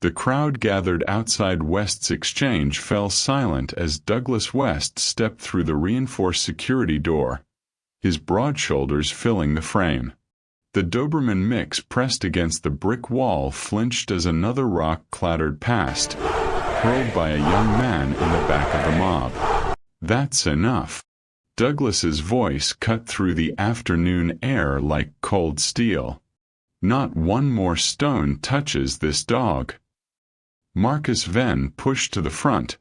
The crowd gathered outside West's exchange fell silent as Douglas West stepped through the reinforced security door, his broad shoulders filling the frame. The Doberman mix pressed against the brick wall flinched as another rock clattered past, hurled by a young man in the back of the mob. "That's enough." Douglas's voice cut through the afternoon air like cold steel. "Not one more stone touches this dog." Marcus Venn pushed to the front,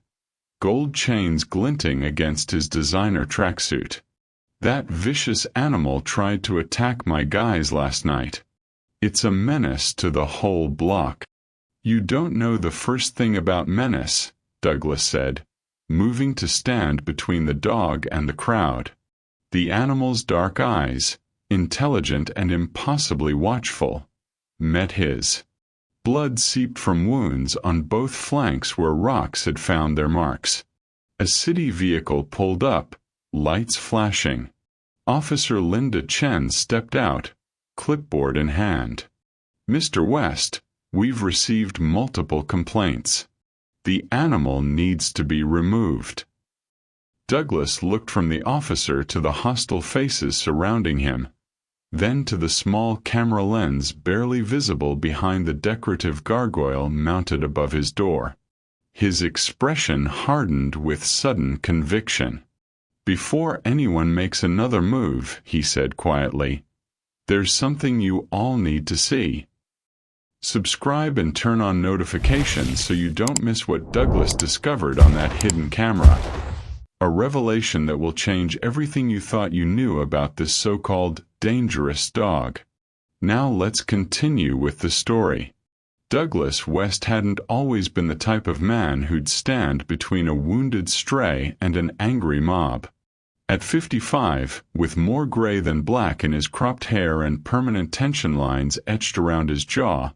gold chains glinting against his designer tracksuit. "That vicious animal tried to attack my guys last night. It's a menace to the whole block." "You don't know the first thing about menace," Douglas said, moving to stand between the dog and the crowd. The animal's dark eyes, intelligent and impossibly watchful, met his. Blood seeped from wounds on both flanks where rocks had found their marks. A city vehicle pulled up, lights flashing. Officer Linda Chen stepped out, clipboard in hand. "Mr. West, we've received multiple complaints. The animal needs to be removed." Douglas looked from the officer to the hostile faces surrounding him, then to the small camera lens barely visible behind the decorative gargoyle mounted above his door. His expression hardened with sudden conviction. "Before anyone makes another move," he said quietly, "there's something you all need to see. Subscribe and turn on notifications so you don't miss what Douglas discovered on that hidden camera. A revelation that will change everything you thought you knew about this so-called dangerous dog." Now let's continue with the story. Douglas West hadn't always been the type of man who'd stand between a wounded stray and an angry mob. At 55, with more gray than black in his cropped hair and permanent tension lines etched around his jaw,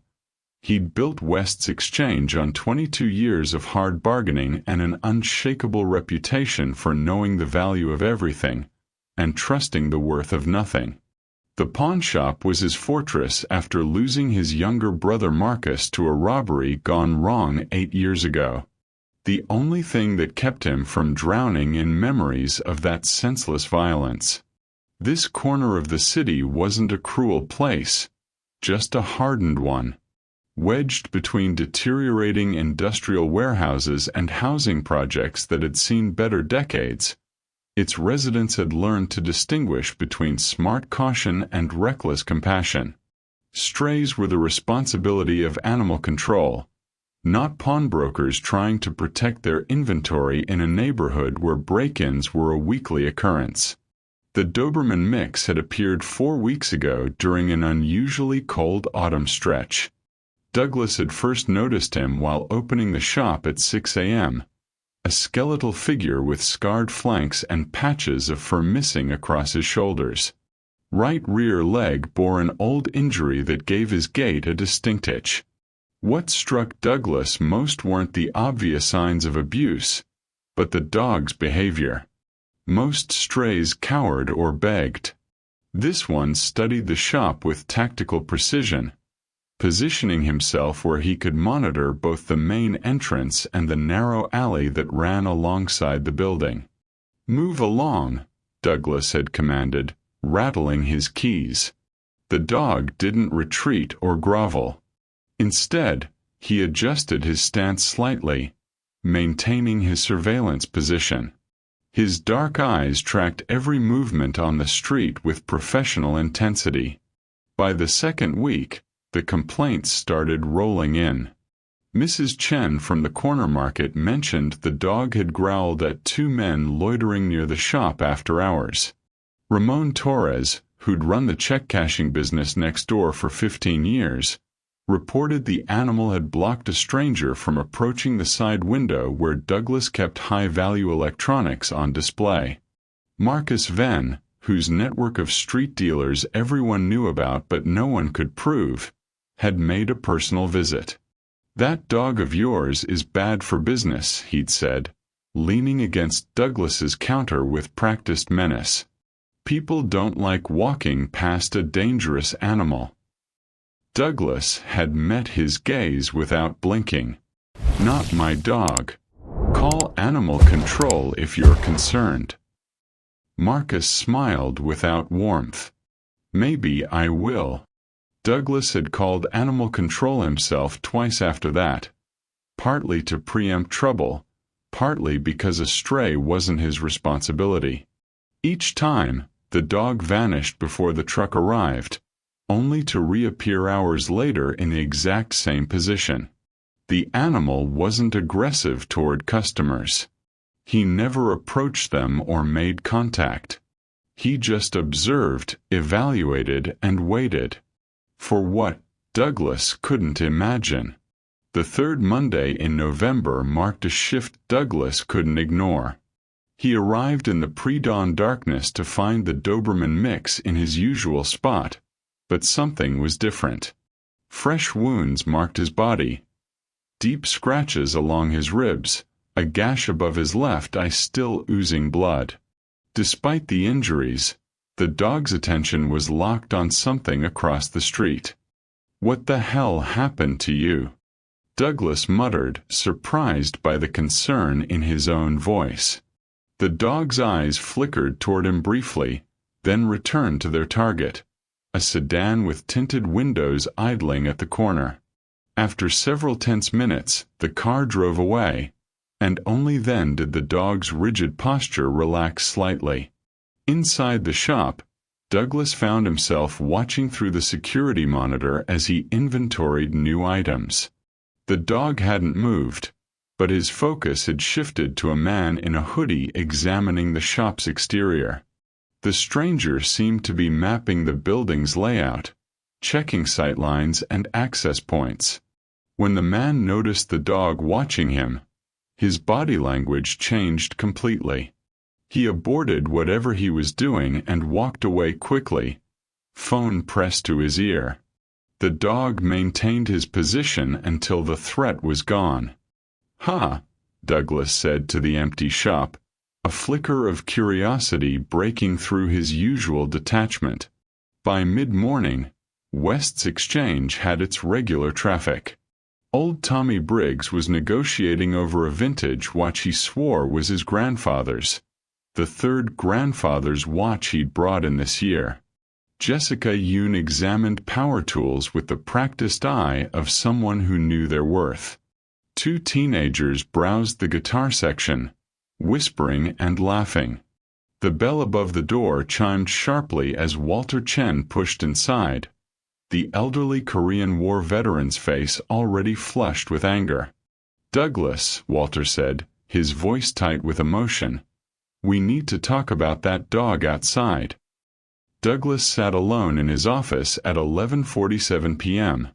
he'd built West's exchange on 22 years of hard bargaining and an unshakable reputation for knowing the value of everything and trusting the worth of nothing. The pawn shop was his fortress after losing his younger brother Marcus to a robbery gone wrong 8 years ago. The only thing that kept him from drowning in memories of that senseless violence. This corner of the city wasn't a cruel place, just a hardened one. Wedged between deteriorating industrial warehouses and housing projects that had seen better decades, its residents had learned to distinguish between smart caution and reckless compassion. Strays were the responsibility of animal control, not pawnbrokers trying to protect their inventory in a neighborhood where break-ins were a weekly occurrence. The Doberman mix had appeared 4 weeks ago during an unusually cold autumn stretch. Douglas had first noticed him while opening the shop at 6 a.m., a skeletal figure with scarred flanks and patches of fur missing across his shoulders. Right rear leg bore an old injury that gave his gait a distinct itch. What struck Douglas most weren't the obvious signs of abuse, but the dog's behavior. Most strays cowered or begged. This one studied the shop with tactical precision, positioning himself where he could monitor both the main entrance and the narrow alley that ran alongside the building. "Move along," Douglas had commanded, rattling his keys. The dog didn't retreat or grovel. Instead, he adjusted his stance slightly, maintaining his surveillance position. His dark eyes tracked every movement on the street with professional intensity. By the second week, the complaints started rolling in. Mrs. Chen from the corner market mentioned the dog had growled at 2 men loitering near the shop after hours. Ramon Torres, who'd run the check-cashing business next door for 15 years, reported the animal had blocked a stranger from approaching the side window where Douglas kept high-value electronics on display. Marcus Venn, whose network of street dealers everyone knew about but no one could prove, had made a personal visit. "That dog of yours is bad for business," he'd said, leaning against Douglas's counter with practiced menace. "People don't like walking past a dangerous animal." Douglas had met his gaze without blinking. "Not my dog. Call animal control if you're concerned." Marcus smiled without warmth. "Maybe I will." Douglas had called animal control himself twice after that, partly to preempt trouble, partly because a stray wasn't his responsibility. Each time, the dog vanished before the truck arrived, only to reappear hours later in the exact same position. The animal wasn't aggressive toward customers. He never approached them or made contact. He just observed, evaluated, and waited. For what, Douglas couldn't imagine. The third Monday in November marked a shift Douglas couldn't ignore. He arrived in the pre-dawn darkness to find the Doberman mix in his usual spot, but something was different. Fresh wounds marked his body. Deep scratches along his ribs, a gash above his left eye still oozing blood. Despite the injuries, the dog's attention was locked on something across the street. "What the hell happened to you?" Douglas muttered, surprised by the concern in his own voice. The dog's eyes flickered toward him briefly, then returned to their target, a sedan with tinted windows idling at the corner. After several tense minutes, the car drove away, and only then did the dog's rigid posture relax slightly. Inside the shop, Douglas found himself watching through the security monitor as he inventoried new items. The dog hadn't moved, but his focus had shifted to a man in a hoodie examining the shop's exterior. The stranger seemed to be mapping the building's layout, checking sightlines and access points. When the man noticed the dog watching him, his body language changed completely. He aborted whatever he was doing and walked away quickly, phone pressed to his ear. The dog maintained his position until the threat was gone. "Ha," Douglas said to the empty shop, a flicker of curiosity breaking through his usual detachment. By mid-morning, West's Exchange had its regular traffic. Old Tommy Briggs was negotiating over a vintage watch he swore was his grandfather's, the third grandfather's watch he'd brought in this year. Jessica Yoon examined power tools with the practiced eye of someone who knew their worth. Two teenagers browsed the guitar section, whispering and laughing. The bell above the door chimed sharply as Walter Chen pushed inside, the elderly Korean War veteran's face already flushed with anger. "Douglas," Walter said, his voice tight with emotion, "we need to talk about that dog outside." Douglas sat alone in his office at 11:47 p.m.,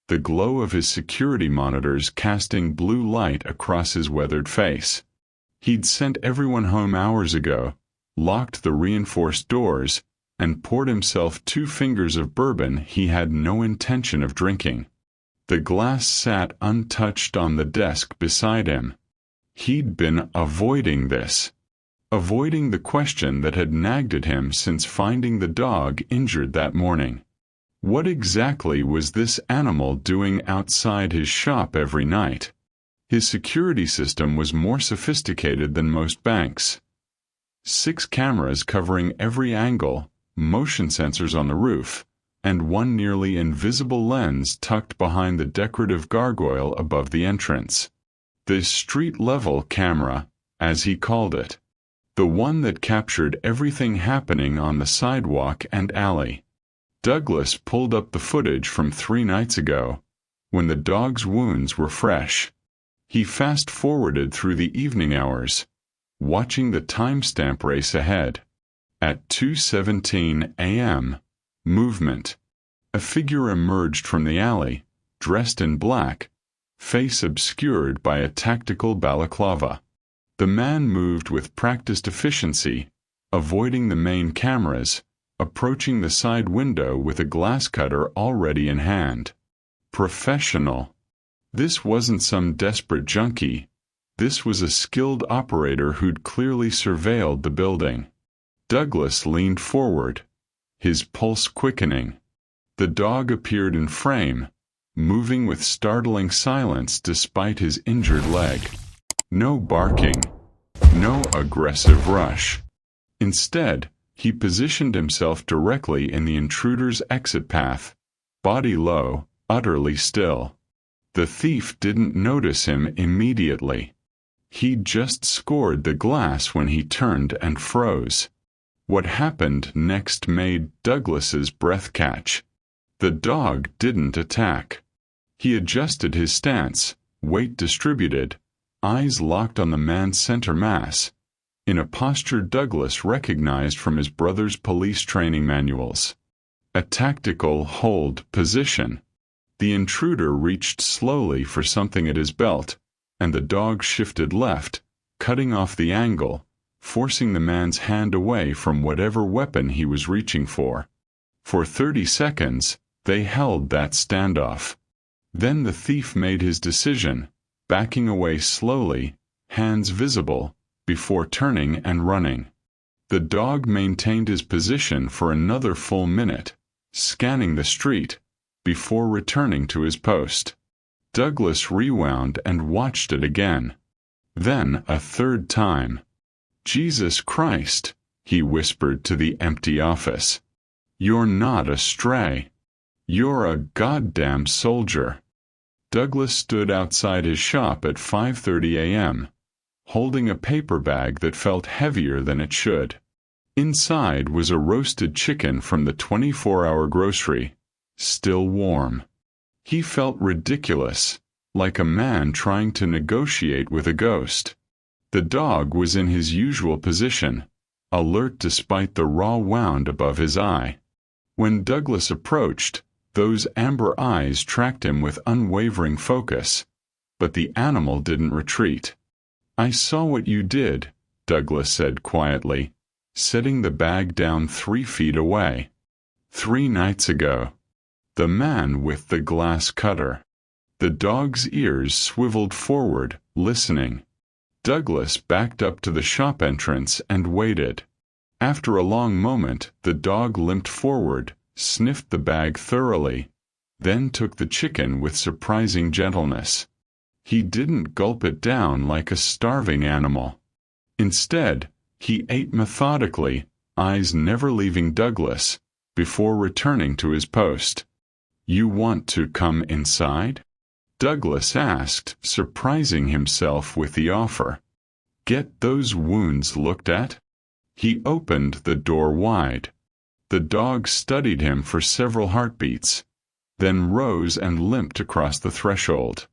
the glow of his security monitors casting blue light across his weathered face. He'd sent everyone home hours ago, locked the reinforced doors, and poured himself 2 fingers of bourbon he had no intention of drinking. The glass sat untouched on the desk beside him. He'd been avoiding this. Avoiding the question that had nagged at him since finding the dog injured that morning. What exactly was this animal doing outside his shop every night? His security system was more sophisticated than most banks. 6 cameras covering every angle, motion sensors on the roof, and one nearly invisible lens tucked behind the decorative gargoyle above the entrance. The street-level camera, as he called it. The one that captured everything happening on the sidewalk and alley. Douglas pulled up the footage from 3 nights ago, when the dog's wounds were fresh. He fast-forwarded through the evening hours, watching the timestamp race ahead. At 2:17 a.m., movement. A figure emerged from the alley, dressed in black, face obscured by a tactical balaclava. The man moved with practiced efficiency, avoiding the main cameras, approaching the side window with a glass cutter already in hand. Professional. This wasn't some desperate junkie. This was a skilled operator who'd clearly surveilled the building. Douglas leaned forward, his pulse quickening. The dog appeared in frame, moving with startling silence despite his injured leg. No barking, no aggressive rush. Instead, he positioned himself directly in the intruder's exit path, body low, utterly still. The thief didn't notice him immediately. He'd just scored the glass when he turned and froze. What happened next made Douglas's breath catch. The dog didn't attack. He adjusted his stance, weight distributed, eyes locked on the man's center mass, in a posture Douglas recognized from his brother's police training manuals. A tactical hold position. The intruder reached slowly for something at his belt, and the dog shifted left, cutting off the angle, forcing the man's hand away from whatever weapon he was reaching for. For 30 seconds, they held that standoff. Then the thief made his decision, backing away slowly, hands visible, before turning and running. The dog maintained his position for another full minute, scanning the street, before returning to his post. Douglas rewound and watched it again. Then a third time. "Jesus Christ," he whispered to the empty office. "You're not a stray. You're a goddamn soldier." Douglas stood outside his shop at 5:30 a.m., holding a paper bag that felt heavier than it should. Inside was a roasted chicken from the 24-hour grocery, still warm. He felt ridiculous, like a man trying to negotiate with a ghost. The dog was in his usual position, alert despite the raw wound above his eye. When Douglas approached, those amber eyes tracked him with unwavering focus, but the animal didn't retreat. "I saw what you did," Douglas said quietly, setting the bag down 3 feet away. 3 nights ago. The man with the glass cutter. The dog's ears swiveled forward, listening. Douglas backed up to the shop entrance and waited. After a long moment, the dog limped forward, sniffed the bag thoroughly, then took the chicken with surprising gentleness. He didn't gulp it down like a starving animal. Instead, he ate methodically, eyes never leaving Douglas, before returning to his post. "You want to come inside?" Douglas asked, surprising himself with the offer. "Get those wounds looked at?" He opened the door wide. The dog studied him for several heartbeats, then rose and limped across the threshold.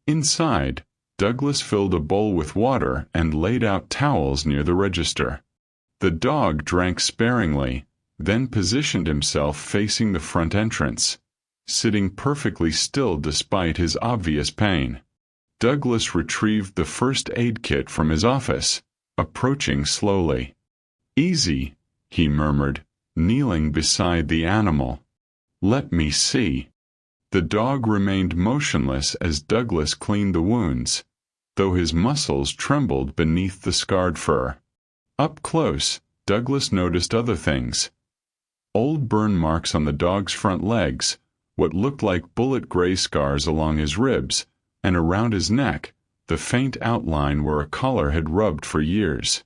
Inside, Douglas filled a bowl with water and laid out towels near the register. The dog drank sparingly, then positioned himself facing the front entrance, sitting perfectly still despite his obvious pain. Douglas retrieved the first aid kit from his office, approaching slowly. "Easy," he murmured, kneeling beside the animal. "Let me see." The dog remained motionless as Douglas cleaned the wounds, though his muscles trembled beneath the scarred fur. Up close, Douglas noticed other things. Old burn marks on the dog's front legs, what looked like bullet gray scars along his ribs, and around his neck, the faint outline where a collar had rubbed for years.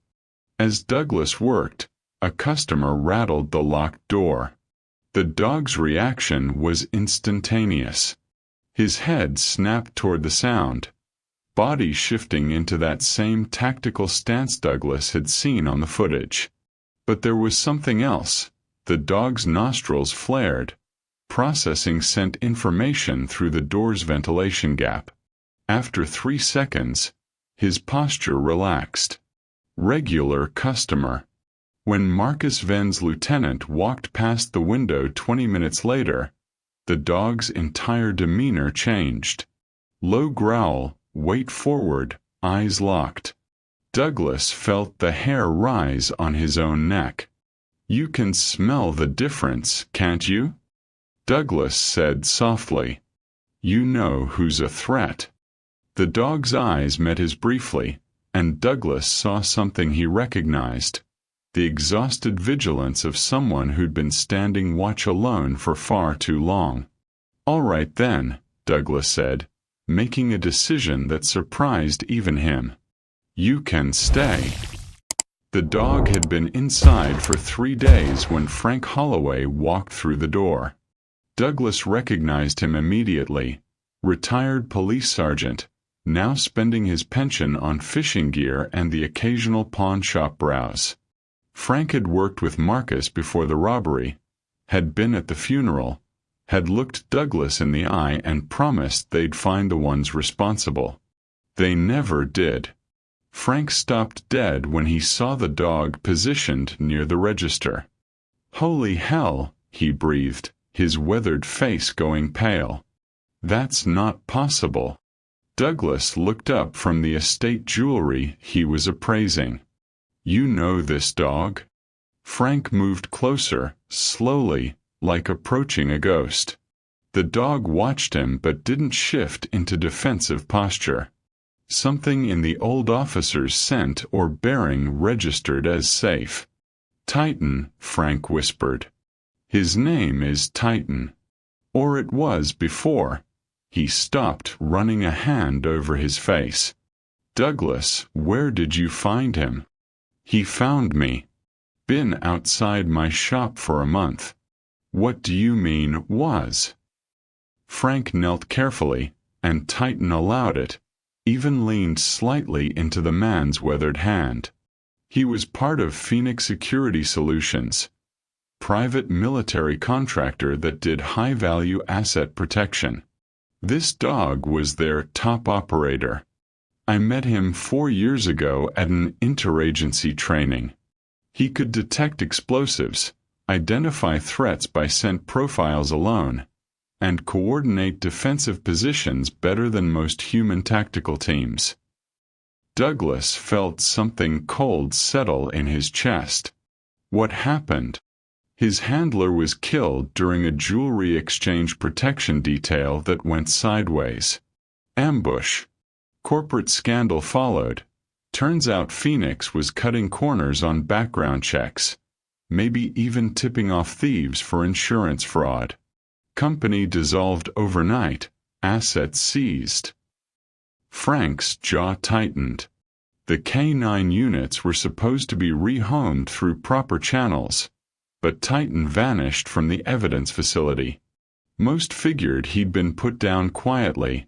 As Douglas worked, a customer rattled the locked door. The dog's reaction was instantaneous. His head snapped toward the sound, body shifting into that same tactical stance Douglas had seen on the footage. But there was something else. The dog's nostrils flared. Processing sent information through the door's ventilation gap. After 3 seconds, his posture relaxed. Regular customer. When Marcus Venn's lieutenant walked past the window 20 minutes later, the dog's entire demeanor changed. Low growl, weight forward, eyes locked. Douglas felt the hair rise on his own neck. "You can smell the difference, can't you?" Douglas said softly. "You know who's a threat." The dog's eyes met his briefly, and Douglas saw something he recognized. the exhausted vigilance of someone who'd been standing watch alone for far too long. "All right then," Douglas said, making a decision that surprised even him. "You can stay." The dog had been inside for 3 days when Frank Holloway walked through the door. Douglas recognized him immediately. Retired police sergeant, now spending his pension on fishing gear and the occasional pawn shop browse. Frank had worked with Marcus before the robbery, had been at the funeral, had looked Douglas in the eye and promised they'd find the ones responsible. They never did. Frank stopped dead when he saw the dog positioned near the register. "Holy hell," he breathed, his weathered face going pale. "That's not possible." Douglas looked up from the estate jewelry he was appraising. "You know this dog?" Frank moved closer, slowly, like approaching a ghost. The dog watched him but didn't shift into defensive posture. Something in the old officer's scent or bearing registered as safe. "Titan," Frank whispered. "His name is Titan. Or it was before." He stopped, running a hand over his face. "Douglas, where did you find him?" "He found me. Been outside my shop for a month." "What do you mean, was?" Frank knelt carefully, and Titan allowed it, even leaned slightly into the man's weathered hand. He was part of Phoenix Security Solutions, private military contractor that did high-value asset protection. This dog was their top operator. I met him 4 years ago at an interagency training. He could detect explosives, identify threats by scent profiles alone, and coordinate defensive positions better than most human tactical teams. Douglas felt something cold settle in his chest. What happened? His handler was killed during a jewelry exchange protection detail that went sideways. Ambush. Corporate scandal followed. Turns out Phoenix was cutting corners on background checks, maybe even tipping off thieves for insurance fraud. Company dissolved overnight, assets seized. Frank's jaw tightened. The K-9 units were supposed to be rehomed through proper channels, but Titan vanished from the evidence facility. Most figured he'd been put down quietly,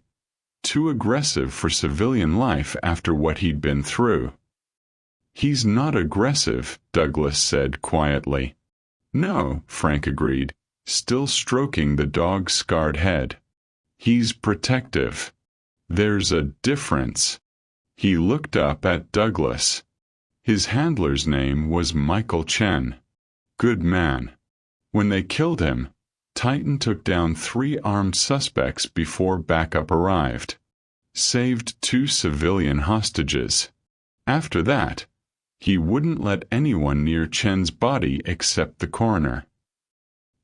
too aggressive for civilian life after what he'd been through. "He's not aggressive," Douglas said quietly. "No," Frank agreed, still stroking the dog's scarred head. "He's protective. There's a difference." He looked up at Douglas. His handler's name was Michael Chen. Good man. When they killed him, Titan took down 3 armed suspects before backup arrived. Saved 2 civilian hostages. After that, he wouldn't let anyone near Chen's body except the coroner.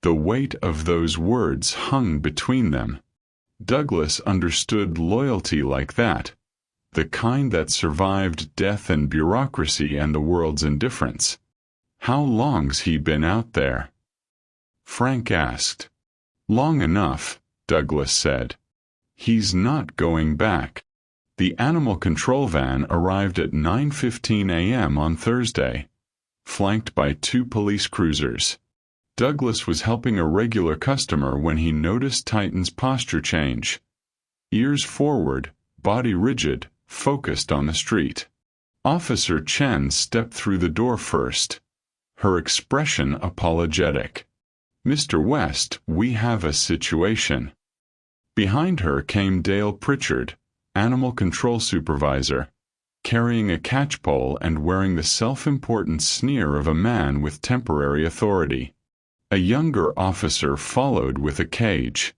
The weight of those words hung between them. Douglas understood loyalty like that, the kind that survived death and bureaucracy and the world's indifference. "How long's he been out there?" Frank asked. "Long enough," Douglas said. "He's not going back." The animal control van arrived at 9:15 a.m. on Thursday, flanked by 2 police cruisers. Douglas was helping a regular customer when he noticed Titan's posture change. Ears forward, body rigid, focused on the street. Officer Chen stepped through the door first, her expression apologetic. "Mr. West, we have a situation." Behind her came Dale Pritchard, animal control supervisor, carrying a catchpole and wearing the self-important sneer of a man with temporary authority. A younger officer followed with a cage.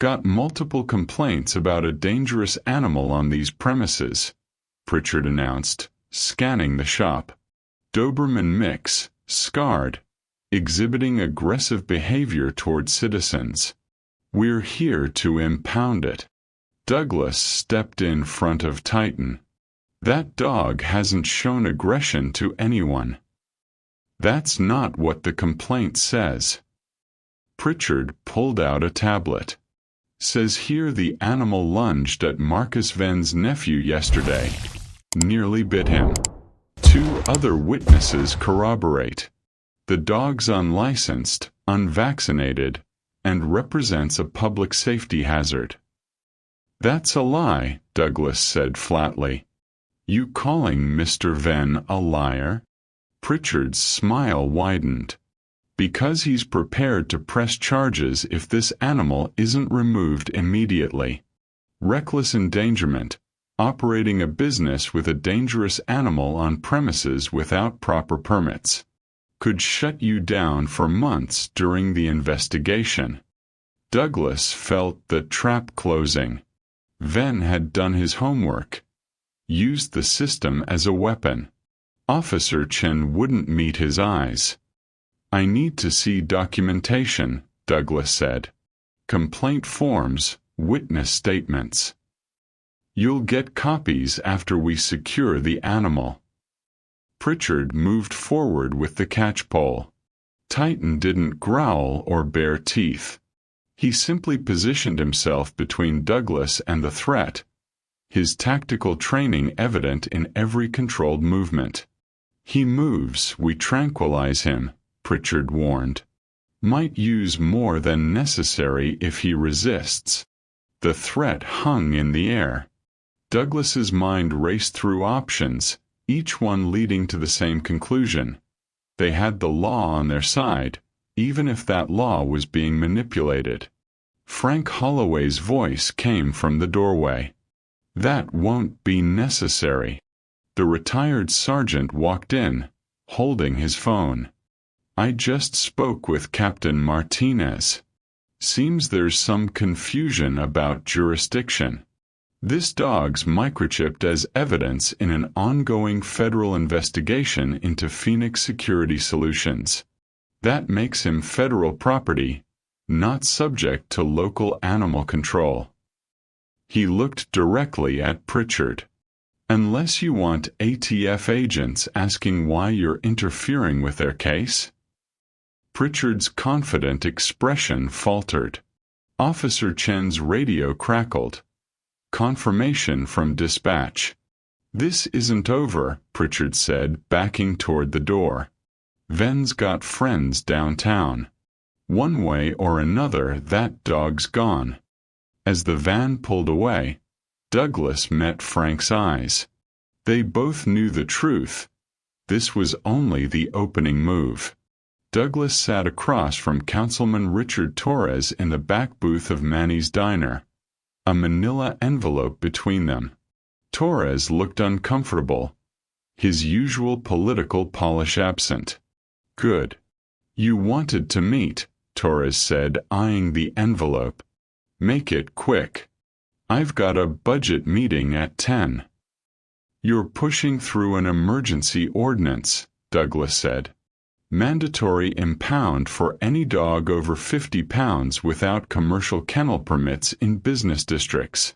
"Got multiple complaints about a dangerous animal on these premises," Pritchard announced, scanning the shop. "Doberman mix, scarred, exhibiting aggressive behavior toward citizens. We're here to impound it." Douglas stepped in front of Titan. "That dog hasn't shown aggression to anyone." That's not what the complaint says. Pritchard pulled out a tablet. Says here the animal lunged at Marcus Venn's nephew yesterday. Nearly bit him. 2 other witnesses corroborate. The dog's unlicensed, unvaccinated, and represents a public safety hazard. That's a lie, Douglas said flatly. You calling Mr. Venn a liar? Pritchard's smile widened. Because he's prepared to press charges if this animal isn't removed immediately. Reckless endangerment, operating a business with a dangerous animal on premises without proper permits, could shut you down for months during the investigation. Douglas felt the trap closing. Venn had done his homework, used the system as a weapon. Officer Chen wouldn't meet his eyes. I need to see documentation, Douglas said. Complaint forms, witness statements. You'll get copies after we secure the animal. Pritchard moved forward with the catchpole. Titan didn't growl or bare teeth. He simply positioned himself between Douglas and the threat, his tactical training evident in every controlled movement. He moves, we tranquilize him, Pritchard warned. Might use more than necessary if he resists. The threat hung in the air. Douglas's mind raced through options, each one leading to the same conclusion. They had the law on their side, even if that law was being manipulated. Frank Holloway's voice came from the doorway. That won't be necessary. The retired sergeant walked in, holding his phone. I just spoke with Captain Martinez. Seems there's some confusion about jurisdiction. This dog's microchipped as evidence in an ongoing federal investigation into Phoenix Security Solutions. That makes him federal property, not subject to local animal control. He looked directly at Pritchard. Unless you want ATF agents asking why you're interfering with their case? Pritchard's confident expression faltered. Officer Chen's radio crackled. Confirmation from dispatch. This isn't over, Pritchard said, backing toward the door. Venn's got friends downtown. One way or another, that dog's gone. As the van pulled away, Douglas met Frank's eyes. They both knew the truth. This was only the opening move. Douglas sat across from Councilman Richard Torres in the back booth of Manny's Diner, a manila envelope between them. Torres looked uncomfortable, his usual political polish absent. Good. You wanted to meet, Torres said, eyeing the envelope. Make it quick. I've got a budget meeting at 10. You're pushing through an emergency ordinance, Douglas said. Mandatory impound for any dog over 50 pounds without commercial kennel permits in business districts.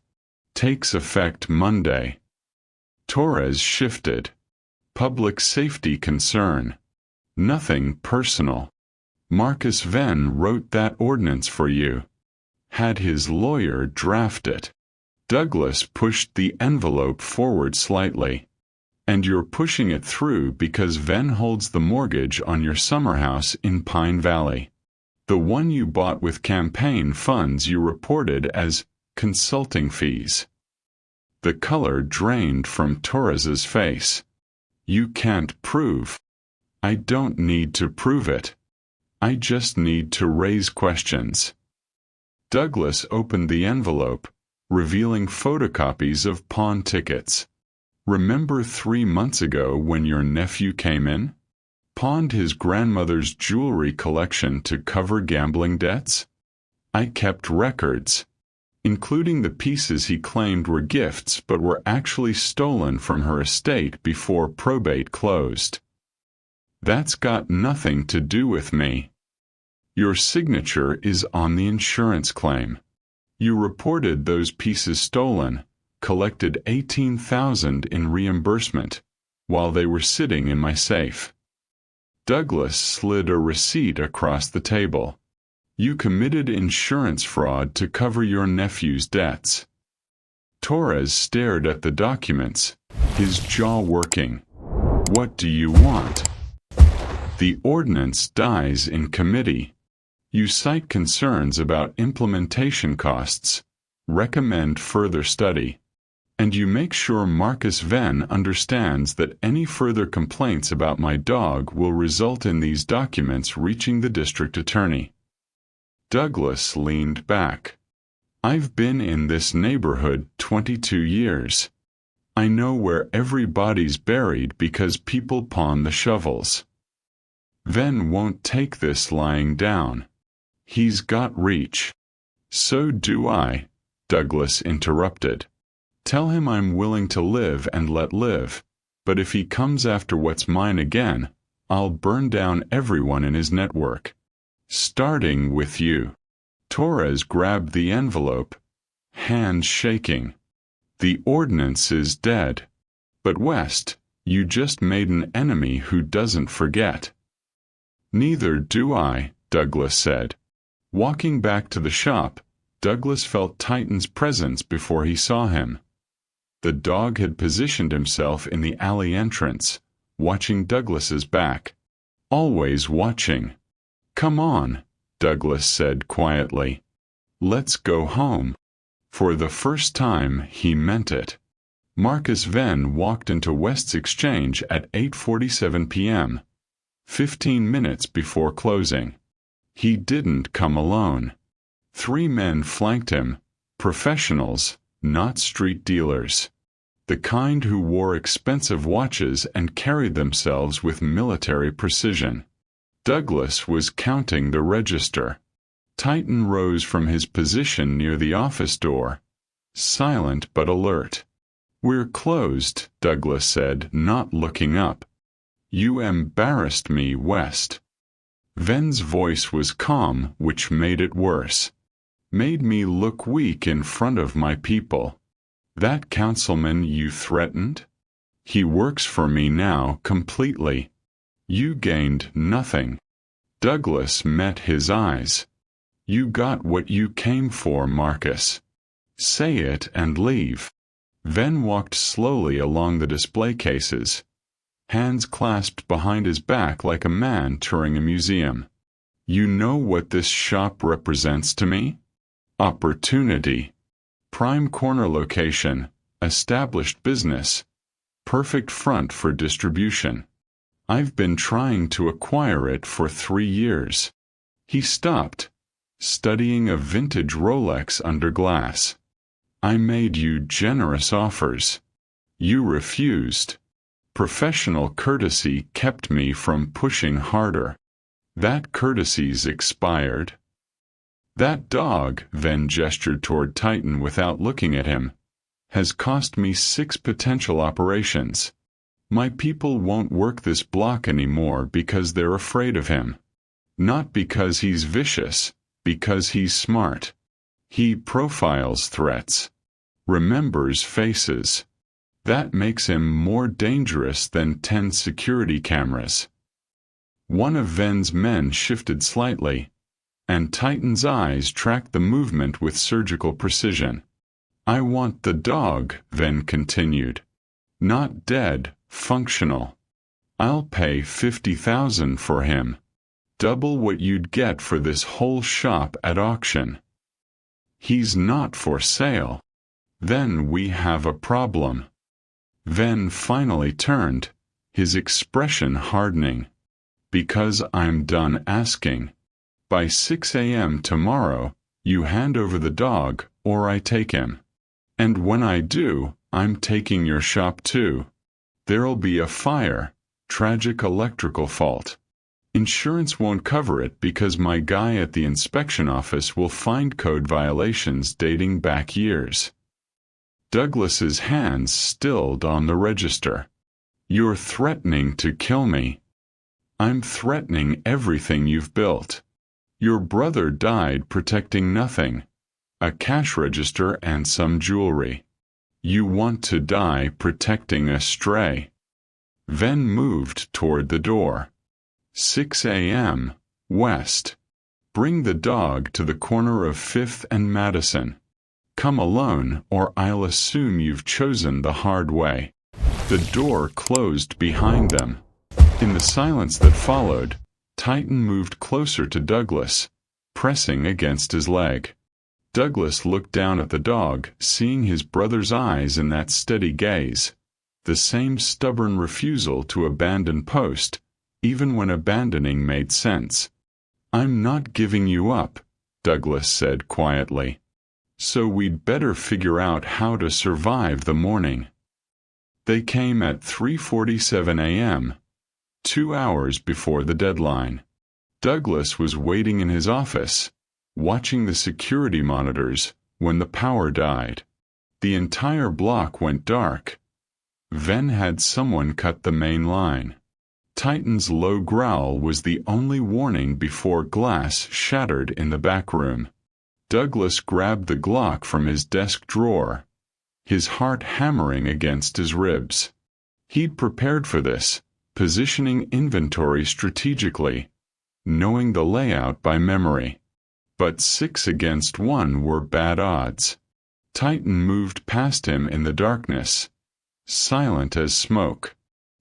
Takes effect Monday. Torres shifted. Public safety concern. Nothing personal. Marcus Venn wrote that ordinance for you. Had his lawyer draft it. Douglas pushed the envelope forward slightly. And you're pushing it through because Venn holds the mortgage on your summer house in Pine Valley. The one you bought with campaign funds you reported as consulting fees. The color drained from Torres's face. You can't prove. I don't need to prove it. I just need to raise questions. Douglas opened the envelope, revealing photocopies of pawn tickets. Remember 3 months ago when your nephew came in? Pawned his grandmother's jewelry collection to cover gambling debts? I kept records, including the pieces he claimed were gifts but were actually stolen from her estate before probate closed. That's got nothing to do with me. Your signature is on the insurance claim. You reported those pieces stolen, collected $18,000 in reimbursement, while they were sitting in my safe. Douglas slid a receipt across the table. You committed insurance fraud to cover your nephew's debts. Torres stared at the documents, his jaw working. What do you want? The ordinance dies in committee. You cite concerns about implementation costs, recommend further study, and you make sure Marcus Venn understands that any further complaints about my dog will result in these documents reaching the district attorney. Douglas leaned back. I've been in this neighborhood 22 years. I know where every body's buried because people pawn the shovels. Venn won't take this lying down. He's got reach. So do I, Douglas interrupted. Tell him I'm willing to live and let live, but if he comes after what's mine again, I'll burn down everyone in his network. Starting with you. Torres grabbed the envelope, hands shaking. The ordinance is dead. But West, you just made an enemy who doesn't forget. Neither do I, Douglas said. Walking back to the shop, Douglas felt Titan's presence before he saw him. The dog had positioned himself in the alley entrance, watching Douglas's back. Always watching. Come on, Douglas said quietly. Let's go home. For the first time, he meant it. Marcus Venn walked into West's Exchange at 8:47 p.m., 15 minutes before closing. He didn't come alone. 3 men flanked him, professionals, not street dealers. The kind who wore expensive watches and carried themselves with military precision. Douglas was counting the register. Titan rose from his position near the office door, silent but alert. We're closed, Douglas said, not looking up. You embarrassed me, West. Venn's voice was calm, which made it worse. Made me look weak in front of my people. That councilman you threatened? He works for me now completely. You gained nothing. Douglas met his eyes. You got what you came for, Marcus. Say it and leave. Venn walked slowly along the display cases, hands clasped behind his back like a man touring a museum. You know what this shop represents to me? Opportunity. Prime corner location, established business, perfect front for distribution. I've been trying to acquire it for 3 years. He stopped, studying a vintage Rolex under glass. I made you generous offers. You refused. Professional courtesy kept me from pushing harder. That courtesy's expired. That dog, Venn gestured toward Titan without looking at him, has cost me 6 potential operations. My people won't work this block anymore because they're afraid of him. Not because he's vicious, because he's smart. He profiles threats, remembers faces. That makes him more dangerous than 10 security cameras. One of Venn's men shifted slightly, and Titan's eyes tracked the movement with surgical precision. I want the dog, Venn continued. Not dead, functional. I'll pay $50,000 for him. Double what you'd get for this whole shop at auction. He's not for sale. Then we have a problem. Venn finally turned, his expression hardening. Because I'm done asking. By 6 a.m. tomorrow, you hand over the dog, or I take him. And when I do, I'm taking your shop too. There'll be a fire, tragic electrical fault. Insurance won't cover it because my guy at the inspection office will find code violations dating back years. Douglas's hands stilled on the register. You're threatening to kill me. I'm threatening everything you've built. Your brother died protecting nothing, a cash register and some jewelry. You want to die protecting a stray. Venn moved toward the door. 6 a.m. West. Bring the dog to the corner of 5th and Madison. Come alone, or I'll assume you've chosen the hard way. The door closed behind them. In the silence that followed, Titan moved closer to Douglas, pressing against his leg. Douglas looked down at the dog, seeing his brother's eyes in that steady gaze, the same stubborn refusal to abandon post, even when abandoning made sense. "I'm not giving you up," Douglas said quietly. "So we'd better figure out how to survive the morning." They came at 3:47 a.m., 2 hours before the deadline. Douglas was waiting in his office, watching the security monitors, when the power died. The entire block went dark. Then had someone cut the main line. Titan's low growl was the only warning before glass shattered in the back room. Douglas grabbed the Glock from his desk drawer, his heart hammering against his ribs. He'd prepared for this, positioning inventory strategically, knowing the layout by memory. But 6 against 1 were bad odds. Titan moved past him in the darkness, silent as smoke.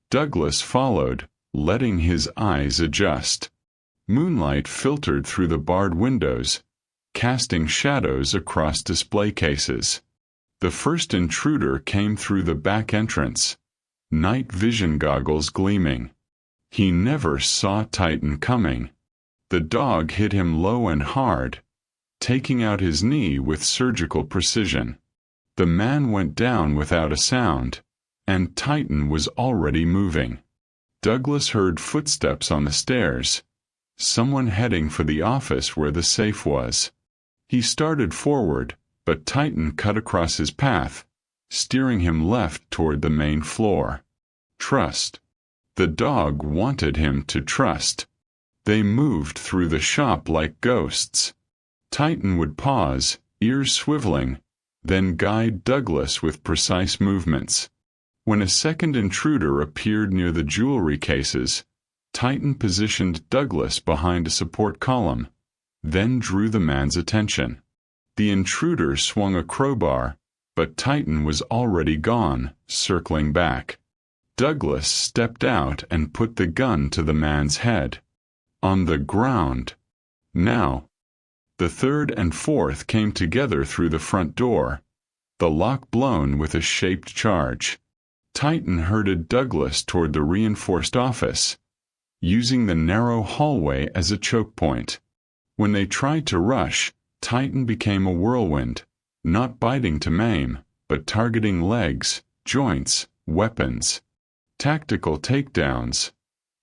Douglas followed, letting his eyes adjust. Moonlight filtered through the barred windows, casting shadows across display cases. The first intruder came through the back entrance, night vision goggles gleaming. He never saw Titan coming. The dog hit him low and hard, taking out his knee with surgical precision. The man went down without a sound, and Titan was already moving. Douglas heard footsteps on the stairs, someone heading for the office where the safe was. He started forward, but Titan cut across his path, steering him left toward the main floor. Trust. The dog wanted him to trust. They moved through the shop like ghosts. Titan would pause, ears swiveling, then guide Douglas with precise movements. When a second intruder appeared near the jewelry cases, Titan positioned Douglas behind a support column, then drew the man's attention. The intruder swung a crowbar, but Titan was already gone, circling back. Douglas stepped out and put the gun to the man's head. On the ground. Now. The third and fourth came together through the front door, the lock blown with a shaped charge. Titan herded Douglas toward the reinforced office, using the narrow hallway as a choke point. When they tried to rush, Titan became a whirlwind, not biting to maim, but targeting legs, joints, weapons. Tactical takedowns,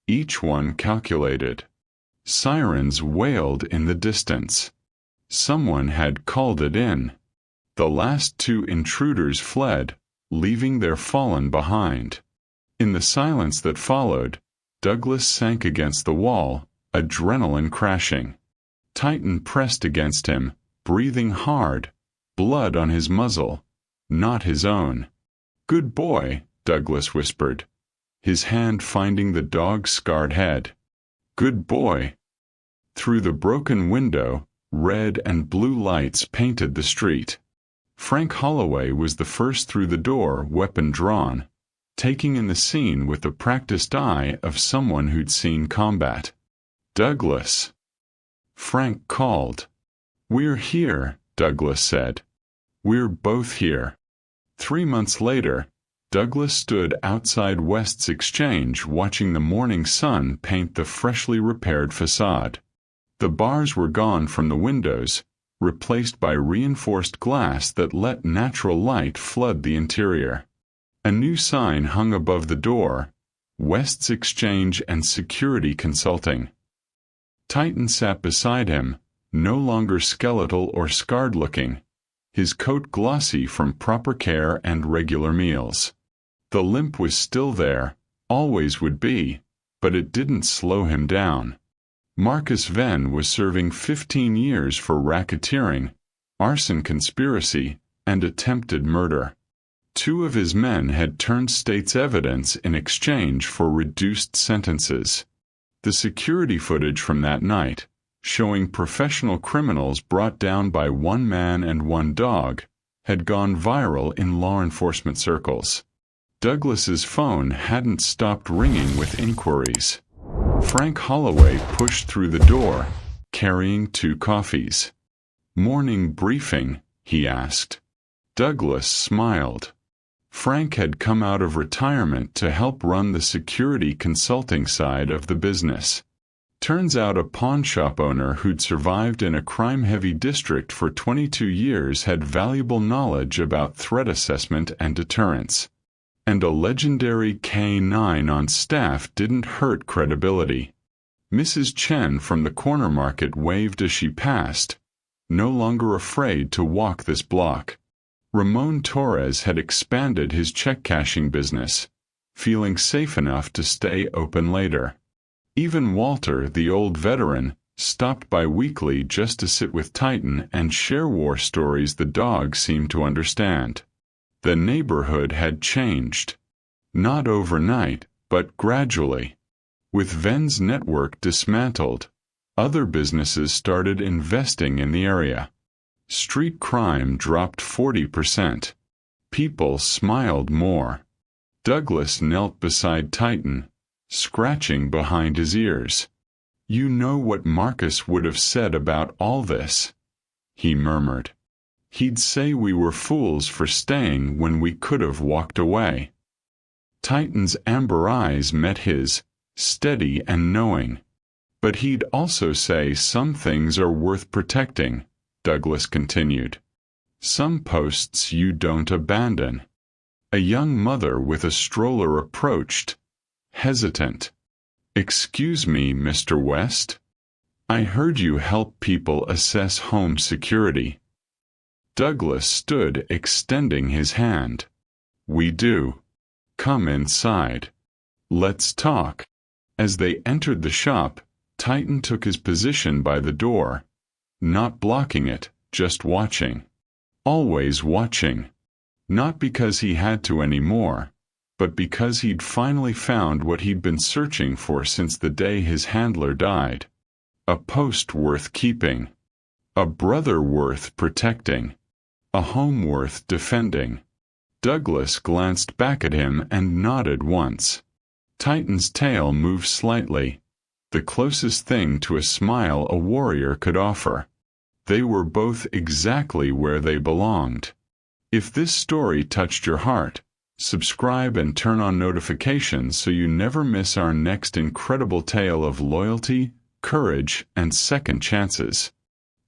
each one calculated. Sirens wailed in the distance. Someone had called it in. The last 2 intruders fled, leaving their fallen behind. In the silence that followed, Douglas sank against the wall, adrenaline crashing. Titan pressed against him, breathing hard, blood on his muzzle, not his own. "Good boy," Douglas whispered, his hand finding the dog's scarred head. "Good boy." Through the broken window, red and blue lights painted the street. Frank Holloway was the first through the door, weapon drawn, taking in the scene with the practiced eye of someone who'd seen combat. "Douglas." Frank called. "We're here," Douglas said. "We're both here." 3 months later, Douglas stood outside West's Exchange watching the morning sun paint the freshly repaired facade. The bars were gone from the windows, replaced by reinforced glass that let natural light flood the interior. A new sign hung above the door, West's Exchange and Security Consulting. Titan sat beside him, no longer skeletal or scarred-looking, his coat glossy from proper care and regular meals. The limp was still there, always would be, but it didn't slow him down. Marcus Venn was serving 15 years for racketeering, arson conspiracy, and attempted murder. 2 of his men had turned state's evidence in exchange for reduced sentences. The security footage from that night, showing professional criminals brought down by one man and one dog, had gone viral in law enforcement circles. Douglas's phone hadn't stopped ringing with inquiries. Frank Holloway pushed through the door, carrying 2 coffees. "Morning briefing?" he asked. Douglas smiled. Frank had come out of retirement to help run the security consulting side of the business. Turns out a pawnshop owner who'd survived in a crime-heavy district for 22 years had valuable knowledge about threat assessment and deterrence. And a legendary K-9 on staff didn't hurt credibility. Mrs. Chen from the corner market waved as she passed, no longer afraid to walk this block. Ramon Torres had expanded his check-cashing business, feeling safe enough to stay open later. Even Walter, the old veteran, stopped by weekly just to sit with Titan and share war stories the dog seemed to understand. The neighborhood had changed. Not overnight, but gradually. With Ven's network dismantled, other businesses started investing in the area. Street crime dropped 40%. People smiled more. Douglas knelt beside Titan, scratching behind his ears. "You know what Marcus would have said about all this," he murmured. "He'd say we were fools for staying when we could have walked away." Titan's amber eyes met his, steady and knowing. "But he'd also say some things are worth protecting," Douglas continued. "Some posts you don't abandon." A young mother with a stroller approached, hesitant. "Excuse me, Mr. West? I heard you help people assess home security." Douglas stood extending his hand. "We do. Come inside. Let's talk." As they entered the shop, Titan took his position by the door, not blocking it, just watching. Always watching. Not because he had to anymore, but because he'd finally found what he'd been searching for since the day his handler died. A post worth keeping. A brother worth protecting. A home worth defending. Douglas glanced back at him and nodded once. Titan's tail moved slightly, the closest thing to a smile a warrior could offer. They were both exactly where they belonged. If this story touched your heart, subscribe and turn on notifications so you never miss our next incredible tale of loyalty, courage, and second chances.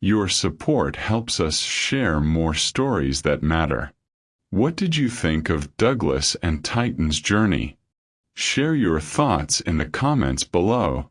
Your support helps us share more stories that matter. What did you think of Douglas and Titan's journey? Share your thoughts in the comments below.